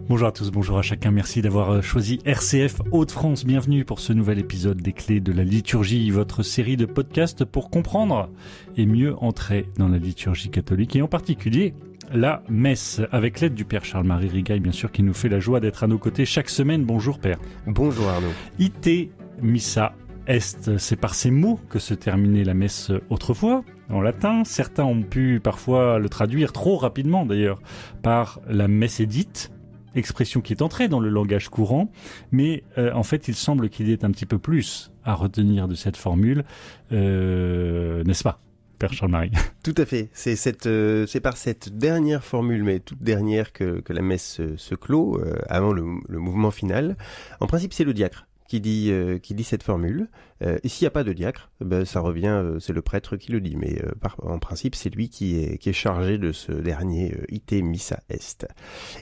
Bonjour à tous, bonjour à chacun, merci d'avoir choisi RCF Hauts-de-France. Bienvenue pour ce nouvel épisode des Clés de la Liturgie, votre série de podcasts pour comprendre et mieux entrer dans la liturgie catholique et en particulier la messe, avec l'aide du Père Charles-Marie Rigaille, bien sûr, qui nous fait la joie d'être à nos côtés chaque semaine. Bonjour Père. Bonjour Arnaud. Ite missa est, c'est par ces mots que se terminait la messe autrefois, en latin. Certains ont pu parfois le traduire, trop rapidement d'ailleurs, par la messe est dite, expression qui est entrée dans le langage courant, mais en fait il semble qu'il y ait un petit peu plus à retenir de cette formule, n'est-ce pas, Père Charles-Marie? Tout à fait, c'est par cette dernière formule, mais toute dernière, que la messe se clôt, avant le mouvement final. En principe c'est le diacre qui dit cette formule, et s'il n'y a pas de diacre, ça revient, c'est le prêtre qui le dit, mais en principe c'est lui qui est chargé de ce dernier ite missa est.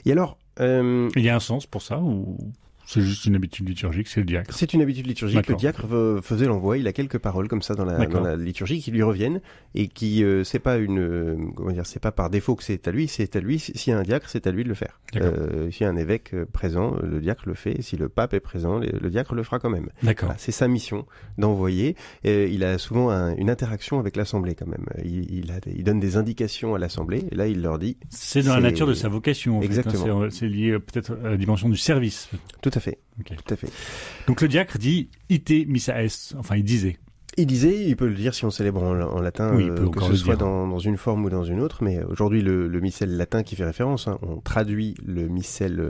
Et alors, il y a un sens pour ça ou c'est juste une habitude liturgique, c'est le diacre? C'est une habitude liturgique. D'accord. Le diacre faisait l'envoi. Il a quelques paroles comme ça dans la liturgie qui lui reviennent et qui c'est pas c'est pas par défaut que c'est à lui. C'est à lui. S'il y a un diacre, c'est à lui de le faire. S'il y a un évêque présent, le diacre le fait. Si le pape est présent, le diacre le fera quand même. D'accord. Voilà, c'est sa mission d'envoyer. Il a souvent une interaction avec l'assemblée quand même. Il donne des indications à l'assemblée et là il leur dit. C'est dans la nature de sa vocation. En Exactement. Fait, hein. C'est lié peut-être à la dimension du service. Tout à fait. Okay. Tout à fait. Donc le diacre dit ite missa est, enfin il disait. Il peut le dire si on célèbre en latin, oui, que ce soit dans une forme ou dans une autre, mais aujourd'hui le missel latin qui fait référence, hein, on traduit le missel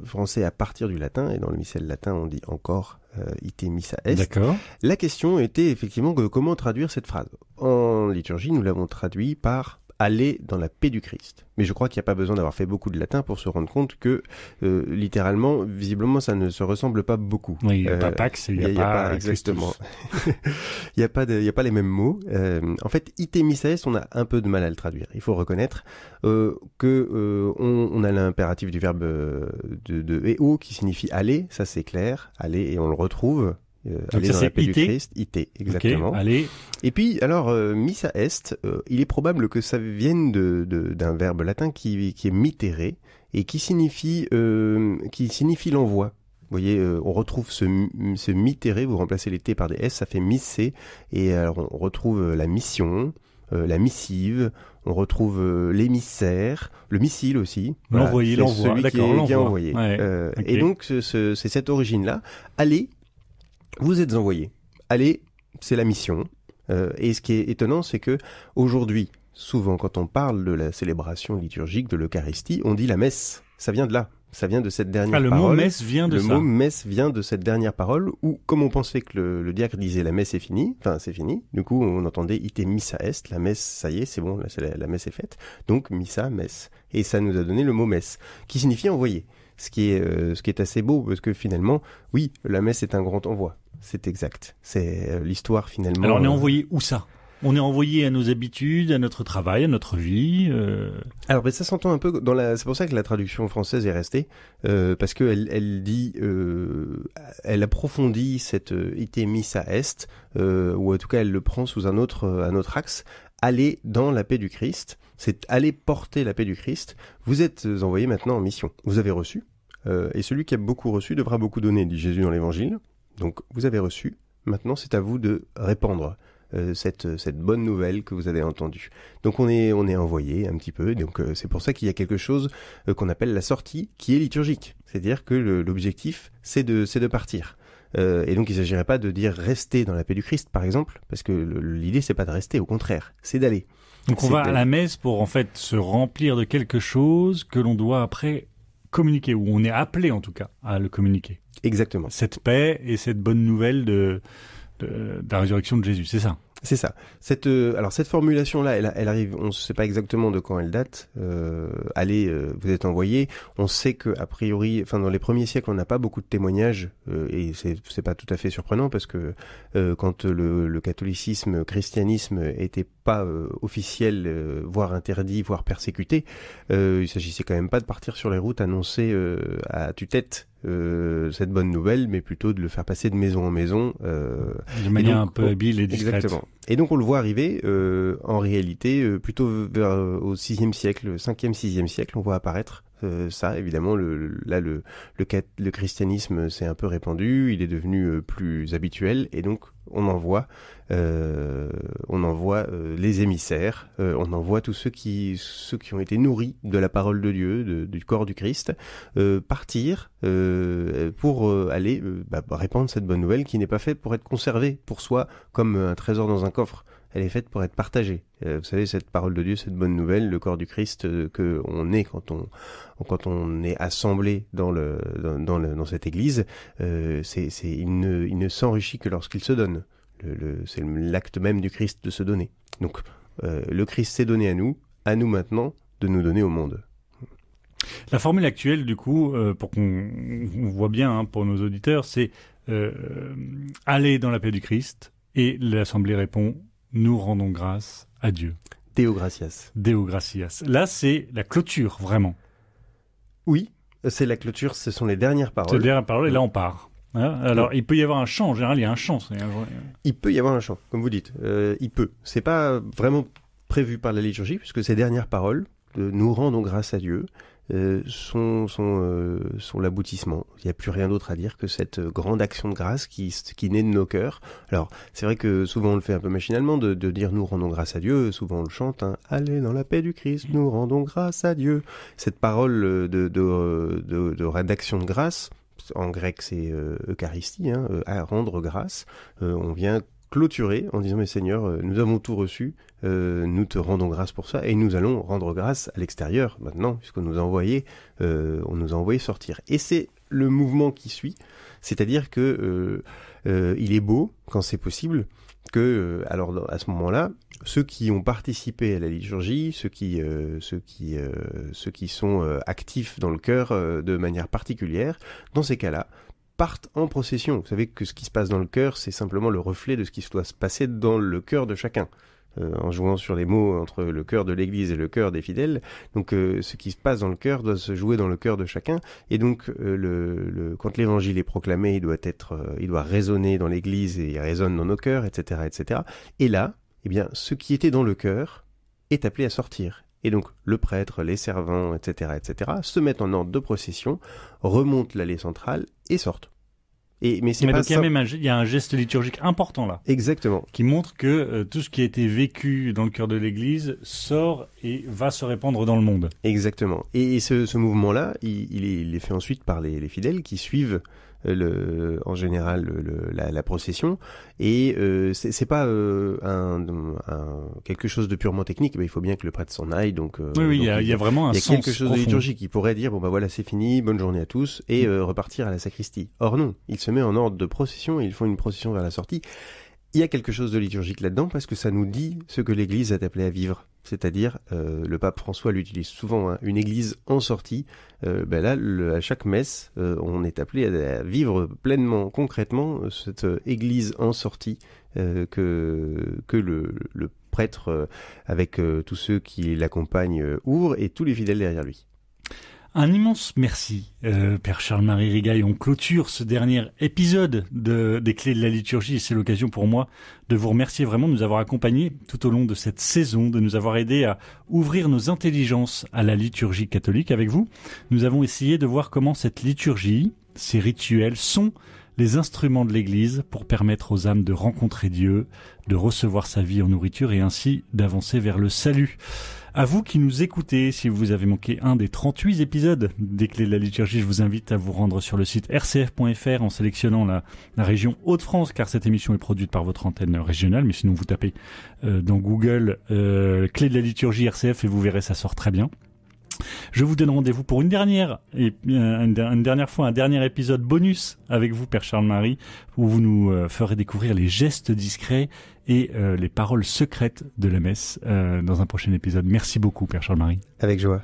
français à partir du latin, et dans le missel latin on dit encore ite missa est. D'accord. La question était effectivement comment traduire cette phrase. En liturgie, nous l'avons traduit par aller dans la paix du Christ. Mais je crois qu'il n'y a pas besoin d'avoir fait beaucoup de latin pour se rendre compte que, littéralement, visiblement, ça ne se ressemble pas beaucoup. Oui, il n'y a pas Pax, il n'y a pas exactement. Il n'y a pas les mêmes mots. En fait, ite missa est, on a un peu de mal à le traduire. Il faut reconnaître on a l'impératif du verbe de eo qui signifie aller, ça c'est clair, aller, et on le retrouve. Aller dans la paix du Christ, ite, exactement. Okay, allez. Et puis, alors, missa est, il est probable que ça vienne d'un verbe latin qui est mittere et qui signifie l'envoi. Vous voyez, on retrouve ce mittere, vous remplacez les t par des s, ça fait misser, et alors on retrouve la mission, la missive, on retrouve l'émissaire, le missile aussi. L'envoyé, voilà, l'envoi, celui d'accord, qui est envoyé. Ouais, okay. Et donc, c'est cette origine-là. Allez, vous êtes envoyés. Allez, c'est la mission. Et ce qui est étonnant, c'est que aujourd'hui, souvent, quand on parle de la célébration liturgique de l'Eucharistie, on dit la messe. Ça vient de là. Ça vient de cette dernière parole. Le mot messe vient de ça. Le mot messe vient de cette dernière parole où, comme on pensait que le diacre disait la messe est finie, enfin c'est fini, du coup on entendait ite missa est, la messe, ça y est, c'est bon, la messe est faite. Donc missa, messe. Et ça nous a donné le mot messe, qui signifie envoyer. Ce qui est assez beau, parce que finalement, oui, la messe est un grand envoi. C'est exact. C'est l'histoire finalement. Alors on est envoyé où ça ? On est envoyé à nos habitudes, à notre travail, à notre vie. Alors ça s'entend un peu c'est pour ça que la traduction française est restée, parce que elle dit, elle approfondit cette ite missa est, ou en tout cas elle le prend sous un autre axe. Aller dans la paix du Christ, c'est aller porter la paix du Christ. Vous êtes envoyés maintenant en mission. Vous avez reçu, et celui qui a beaucoup reçu devra beaucoup donner, dit Jésus dans l'Évangile. Donc vous avez reçu. Maintenant c'est à vous de répandre cette bonne nouvelle que vous avez entendue. Donc on est envoyé un petit peu, donc c'est pour ça qu'il y a quelque chose qu'on appelle la sortie qui est liturgique. C'est-à-dire que l'objectif c'est de partir. Et donc il ne s'agirait pas de dire rester dans la paix du Christ par exemple, parce que l'idée c'est pas de rester, au contraire, c'est d'aller. Donc on va à la messe pour en fait se remplir de quelque chose que l'on doit après communiquer, ou on est appelé en tout cas à le communiquer. Exactement. Cette paix et cette bonne nouvelle de la résurrection de Jésus, c'est ça. C'est ça. Alors cette formulation-là, elle arrive, on ne sait pas exactement de quand elle date. Allez, vous êtes envoyés. On sait que a priori, enfin dans les premiers siècles, on n'a pas beaucoup de témoignages, et c'est pas tout à fait surprenant parce que quand le catholicisme, christianisme était pas officiel, voire interdit, voire persécuté, il s'agissait quand même pas de partir sur les routes annoncer à tue-tête cette bonne nouvelle, mais plutôt de le faire passer de maison en maison. De manière un peu habile et discrète. Exactement. Et donc on le voit arriver, en réalité, plutôt au 6e siècle, 5e, 6e siècle, on voit apparaître Ça, évidemment, le christianisme s'est un peu répandu, il est devenu plus habituel, et donc on envoie les émissaires, on envoie tous ceux qui ont été nourris de la parole de Dieu, du corps du Christ, partir pour aller répandre cette bonne nouvelle qui n'est pas faite pour être conservée pour soi comme un trésor dans un coffre. Elle est faite pour être partagée. Vous savez, cette parole de Dieu, cette bonne nouvelle, le corps du Christ que on est quand on est assemblé dans cette église, il ne s'enrichit que lorsqu'il se donne. C'est l'acte même du Christ de se donner. Donc, le Christ s'est donné à nous maintenant de nous donner au monde. La formule actuelle, du coup, pour qu'on voit bien pour nos auditeurs, c'est aller dans la paix du Christ, et l'Assemblée répond: nous rendons grâce à Dieu. Deo gratias. Deo gratias. Là, c'est la clôture, vraiment. Oui, c'est la clôture, ce sont les dernières paroles. C'est les dernières paroles, et là, on part. Alors, il peut y avoir un chant. En général, il y a un chant. Il peut y avoir un chant, comme vous dites. Il peut. C'est pas vraiment prévu par la liturgie, puisque ces dernières paroles, nous rendons grâce à Dieu, sont l'aboutissement. Il n'y a plus rien d'autre à dire que cette grande action de grâce qui naît de nos cœurs. Alors, c'est vrai que souvent on le fait un peu machinalement de dire nous rendons grâce à Dieu. Souvent on le chante, allez dans la paix du Christ, nous rendons grâce à Dieu. Cette parole de rédaction de grâce, en grec c'est Eucharistie, à rendre grâce. On vient clôturer en disant mais Seigneur, nous avons tout reçu, nous te rendons grâce pour ça, et nous allons rendre grâce à l'extérieur maintenant, puisqu'on nous a envoyé, sortir. Et c'est le mouvement qui suit, c'est-à-dire que il est beau quand c'est possible que, alors à ce moment-là, ceux qui ont participé à la liturgie, ceux qui sont actifs dans le cœur de manière particulière, dans ces cas-là, partent en procession. Vous savez que ce qui se passe dans le cœur, c'est simplement le reflet de ce qui doit se passer dans le cœur de chacun. En jouant sur les mots entre le cœur de l'Église et le cœur des fidèles. Donc ce qui se passe dans le cœur doit se jouer dans le cœur de chacun. Et donc quand l'Évangile est proclamé, il doit résonner dans l'Église et il résonne dans nos cœurs, etc., etc. Et là, eh bien, ce qui était dans le cœur est appelé à sortir. Et donc, le prêtre, les servants, etc., se mettent en ordre de procession, remontent l'allée centrale et sortent. Mais donc il y a un geste liturgique important là. Exactement. Qui montre que tout ce qui a été vécu dans le cœur de l'Église sort et va se répandre dans le monde. Exactement. Et ce mouvement-là, il est fait ensuite par les fidèles qui suivent en général la procession, et c'est pas quelque chose de purement technique. Il faut bien que le prêtre s'en aille, donc il y a vraiment un sens profond. Il y a quelque chose de liturgique qui pourrait dire voilà, c'est fini, bonne journée à tous, et repartir à la sacristie. Or non, il se met en ordre de procession et ils font une procession vers la sortie. Il y a quelque chose de liturgique là-dedans parce que ça nous dit ce que l'Église est appelée à vivre. C'est-à-dire, le pape François l'utilise souvent, une église en sortie. Là, à chaque messe, on est appelé à vivre pleinement, concrètement, cette église en sortie que le prêtre, avec tous ceux qui l'accompagnent, ouvre, et tous les fidèles derrière lui. Un immense merci, Père Charles-Marie Rigail. On clôture ce dernier épisode des Clés de la liturgie, et c'est l'occasion pour moi de vous remercier vraiment de nous avoir accompagnés tout au long de cette saison, de nous avoir aidés à ouvrir nos intelligences à la liturgie catholique avec vous. Nous avons essayé de voir comment cette liturgie, ces rituels sont les instruments de l'Église pour permettre aux âmes de rencontrer Dieu, de recevoir sa vie en nourriture et ainsi d'avancer vers le salut. À vous qui nous écoutez, si vous avez manqué un des 38 épisodes des Clés de la liturgie, je vous invite à vous rendre sur le site rcf.fr en sélectionnant la région Hauts-de-France, car cette émission est produite par votre antenne régionale, mais sinon vous tapez dans Google Clés de la liturgie RCF et vous verrez, ça sort très bien. Je vous donne rendez-vous pour une dernière fois, un dernier épisode bonus avec vous, Père Charles-Marie, où vous nous ferez découvrir les gestes discrets et les paroles secrètes de la messe dans un prochain épisode. Merci beaucoup, Père Charles-Marie. Avec joie.